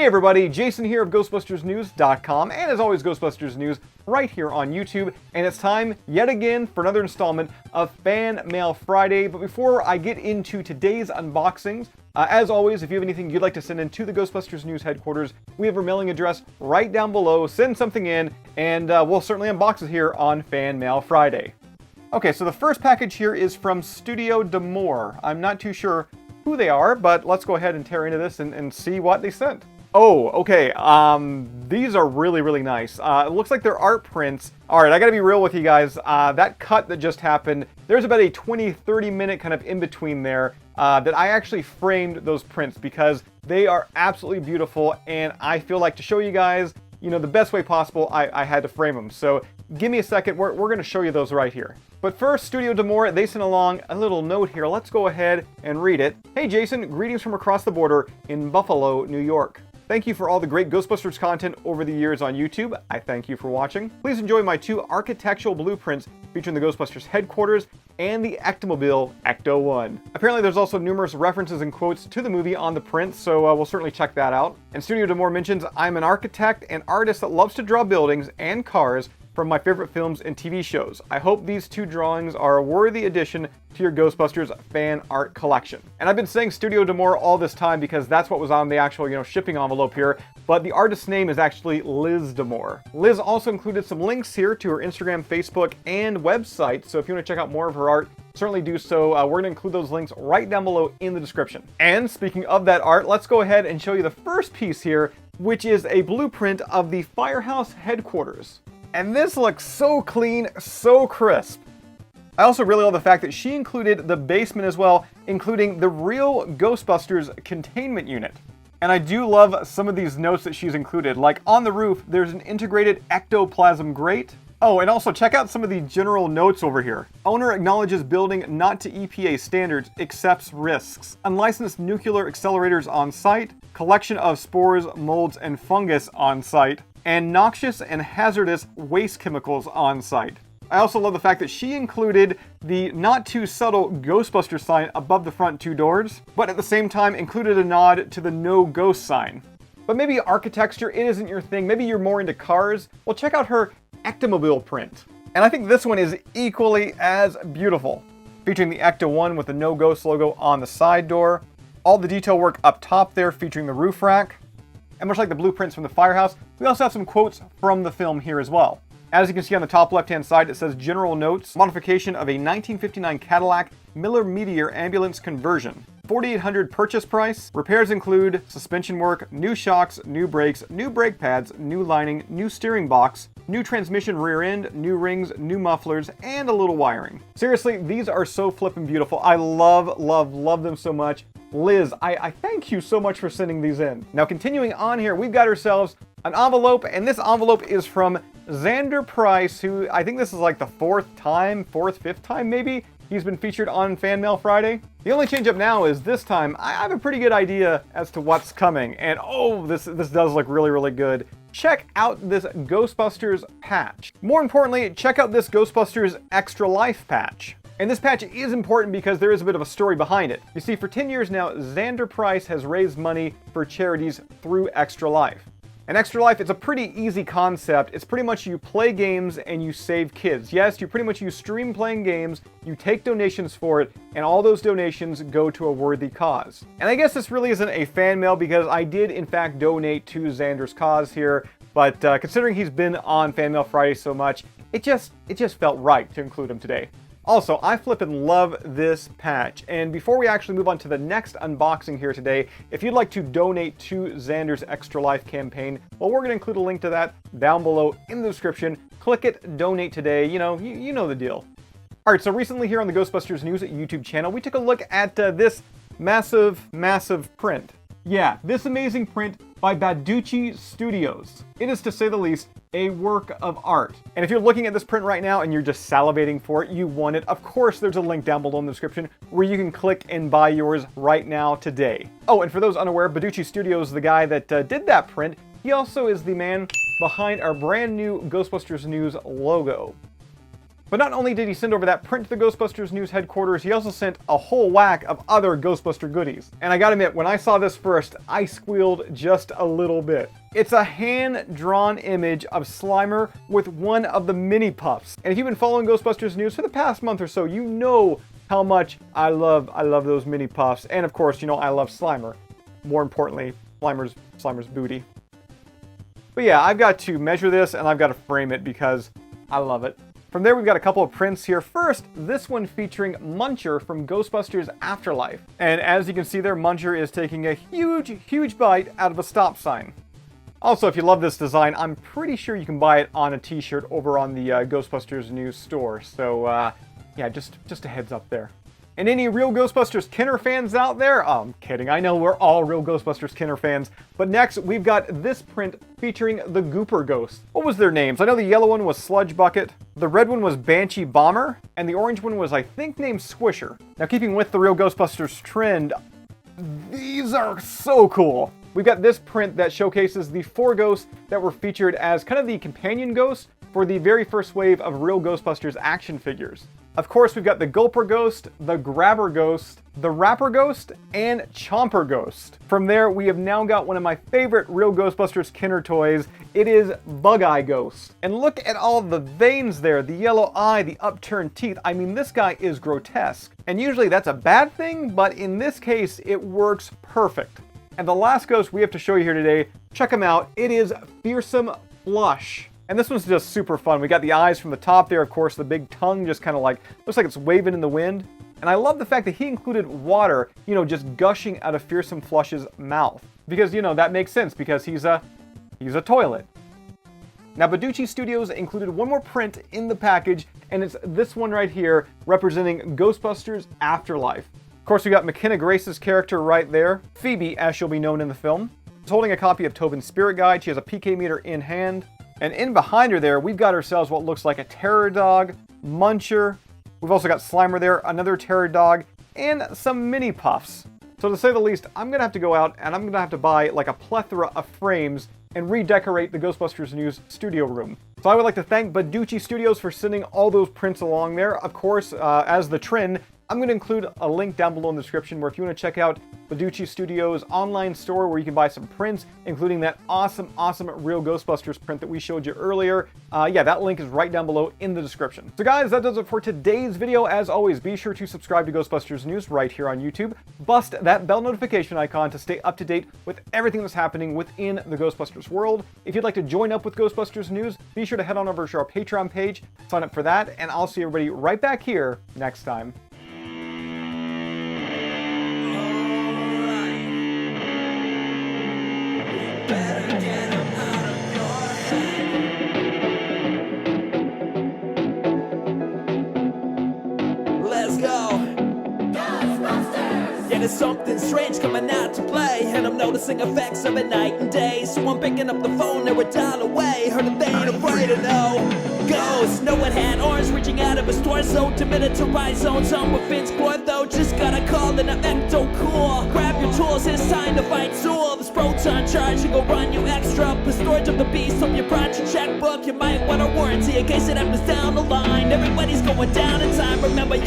Hey everybody, Jason here of GhostbustersNews.com, and as always, Ghostbusters News right here on YouTube, and it's time yet again for another installment of Fan Mail Friday. But before I get into today's unboxings, as always, if you have anything you'd like to send in to the Ghostbusters News headquarters, we have our mailing address right down below. Send something in, and we'll certainly unbox it here on Fan Mail Friday. Okay, so the first package here is from Studio Damore. I'm not too sure who they are, but let's go ahead and tear into this and see what they sent. Oh, okay, these are really, really nice. It looks like they're art prints. All right, I gotta be real with you guys. That cut that just happened, there's about a 20-30 minute kind of in between there that I actually framed those prints because they are absolutely beautiful, and I feel like to show you guys, you know, the best way possible, I had to frame them. So give me a second, we're gonna show you those right here. But first, Studio Damore, they sent along a little note here. Let's go ahead and read it. Hey Jason, greetings from across the border in Buffalo, New York. Thank you for all the great Ghostbusters content over the years on YouTube. I thank you for watching. Please enjoy my 2 architectural blueprints featuring the Ghostbusters headquarters and the Ectomobile Ecto-1. Apparently there's also numerous references and quotes to the movie on the print, so we'll certainly check that out. And Studio Damore mentions, I'm an architect and artist that loves to draw buildings and cars from my favorite films and TV shows. I hope these 2 drawings are a worthy addition to your Ghostbusters fan art collection. And I've been saying Studio Damore all this time because that's what was on the actual, shipping envelope here, but the artist's name is actually Liz Damore. Liz also included some links here to her Instagram, Facebook, and website, so if you want to check out more of her art, certainly do so. We're going to include those links right down below in the description. And speaking of that art, let's go ahead and show you the first piece here, which is a blueprint of the Firehouse headquarters. And this looks so clean, so crisp. I also really love the fact that she included the basement as well, including the real Ghostbusters containment unit. And I do love some of these notes that she's included. Like on the roof, there's an integrated ectoplasm grate. Oh, and also check out some of the general notes over here. Owner acknowledges building not to EPA standards, accepts risks. Unlicensed nuclear accelerators on site. Collection of spores, molds, and fungus on site. And noxious and hazardous waste chemicals on site. I also love the fact that she included the not too subtle Ghostbuster sign above the front 2 doors, but at the same time included a nod to the no ghost sign. But maybe architecture, it isn't your thing. Maybe you're more into cars. Well, check out her Ectomobile Print. And I think this one is equally as beautiful. Featuring the Ecto-1 with the no ghost logo on the side door. All the detail work up top there featuring the roof rack. And much like the blueprints from the Firehouse, we also have some quotes from the film here as well. As you can see on the top left-hand side, it says General Notes, modification of a 1959 Cadillac Miller Meteor ambulance conversion. $4,800 purchase price. Repairs include suspension work, new shocks, new brakes, new brake pads, new lining, new steering box, new transmission rear end, new rings, new mufflers, and a little wiring. Seriously, these are so flippin' beautiful. I love, love, love them so much. Liz, I thank you so much for sending these in. Now continuing on here, we've got ourselves an envelope, and this envelope is from Xander Price, who I think this is like the 4th, 5th time maybe, he's been featured on Fan Mail Friday. The only change up now is this time, I have a pretty good idea as to what's coming, and oh, this does look really, really good. Check out this Ghostbusters patch. More importantly, check out this Ghostbusters Extra Life patch. And this patch is important because there is a bit of a story behind it. You see, for 10 years now, Xander Price has raised money for charities through Extra Life. And Extra Life, it's a pretty easy concept. It's pretty much you play games and you save kids. Yes, you stream playing games, you take donations for it, and all those donations go to a worthy cause. And I guess this really isn't a fan mail because I did in fact donate to Xander's cause here, but considering he's been on Fan Mail Friday so much, it just felt right to include him today. Also, I flippin' love this patch, and before we actually move on to the next unboxing here today, if you'd like to donate to Xander's Extra Life campaign, well, we're going to include a link to that down below in the description. Click it, donate today, you know the deal. Alright, so recently here on the Ghostbusters News YouTube channel, we took a look at this massive print. Yeah, this amazing print by Baducci Studios. It is, to say the least, a work of art. And if you're looking at this print right now and you're just salivating for it, you want it, of course there's a link down below in the description where you can click and buy yours right now today. Oh, and for those unaware, Baducci Studios, the guy that did that print, he also is the man behind our brand new Ghostbusters News logo. But not only did he send over that print to the Ghostbusters News headquarters, he also sent a whole whack of other Ghostbuster goodies. And I gotta admit, when I saw this first, I squealed just a little bit. It's a hand-drawn image of Slimer with one of the mini puffs. And if you've been following Ghostbusters News for the past month or so, you know how much I love those mini puffs. And of course, you know I love Slimer. More importantly, Slimer's booty. But yeah, I've got to measure this and I've got to frame it because I love it. From there, we've got a couple of prints here. First, this one featuring Muncher from Ghostbusters Afterlife. And as you can see there, Muncher is taking a huge bite out of a stop sign. Also, if you love this design, I'm pretty sure you can buy it on a t-shirt over on the Ghostbusters News store. So, yeah, just a heads up there. And any real Ghostbusters Kenner fans out there? Oh, I'm kidding. I know we're all real Ghostbusters Kenner fans. But next, we've got this print featuring the Gooper Ghost. What was their names? I know the yellow one was Sludge Bucket, the red one was Banshee Bomber, and the orange one was, I think, named Swisher. Now, keeping with the real Ghostbusters trend, these are so cool. We've got this print that showcases the 4 ghosts that were featured as kind of the companion ghosts for the very first wave of real Ghostbusters action figures. Of course, we've got the Gulper Ghost, the Grabber Ghost, the Rapper Ghost, and Chomper Ghost. From there, we have now got one of my favorite real Ghostbusters Kenner toys. It is Bug-Eye Ghost. And look at all the veins there, the yellow eye, the upturned teeth. I mean, this guy is grotesque. And usually that's a bad thing, but in this case, it works perfect. And the last ghost we have to show you here today, check him out. It is Fearsome Flush. And this one's just super fun. We got the eyes from the top there, of course, the big tongue just kind of like, looks like it's waving in the wind. And I love the fact that he included water, you know, just gushing out of Fearsome Flush's mouth. Because, you know, that makes sense because he's a toilet. Now, Baducci Studios included one more print in the package, and it's this one right here, representing Ghostbusters Afterlife. Of course, we got McKenna Grace's character right there, Phoebe, as she'll be known in the film. She's holding a copy of Tobin's Spirit Guide. She has a PK meter in hand. And in behind her there, we've got ourselves what looks like a terror dog, Muncher. We've also got Slimer there, another terror dog, and some mini puffs. So to say the least, I'm going to have to go out and I'm going to have to buy like a plethora of frames and redecorate the Ghostbusters News studio room. So I would like to thank Baducci Studios for sending all those prints along there. Of course, as the trend, I'm going to include a link down below in the description where if you want to check out Baducci Studios' online store where you can buy some prints, including that awesome real Ghostbusters print that we showed you earlier. Yeah, that link is right down below in the description. So guys, that does it for today's video. As always, be sure to subscribe to Ghostbusters News right here on YouTube. Bust that bell notification icon to stay up to date with everything that's happening within the Ghostbusters world. If you'd like to join up with Ghostbusters News, be sure to head on over to our Patreon page, sign up for that, and I'll see everybody right back here next time. Let's go. Ghostbusters! Yeah, there's something strange coming out to play, and I'm noticing effects of it night and day. So I'm picking up the phone, they're a dial away. Heard that they ain't afraid of no ghosts. No one had arms reaching out of his torso to militarize zones. Some with Finn's core though, just got a call and I'm ecto cool. Grab your tools, it's time to fight Zool. This proton charge should go run you extra. Plus storage of the beast, hope you brought your checkbook. You might want a warranty in case it happens down the line. Everybody's going down in time, remember you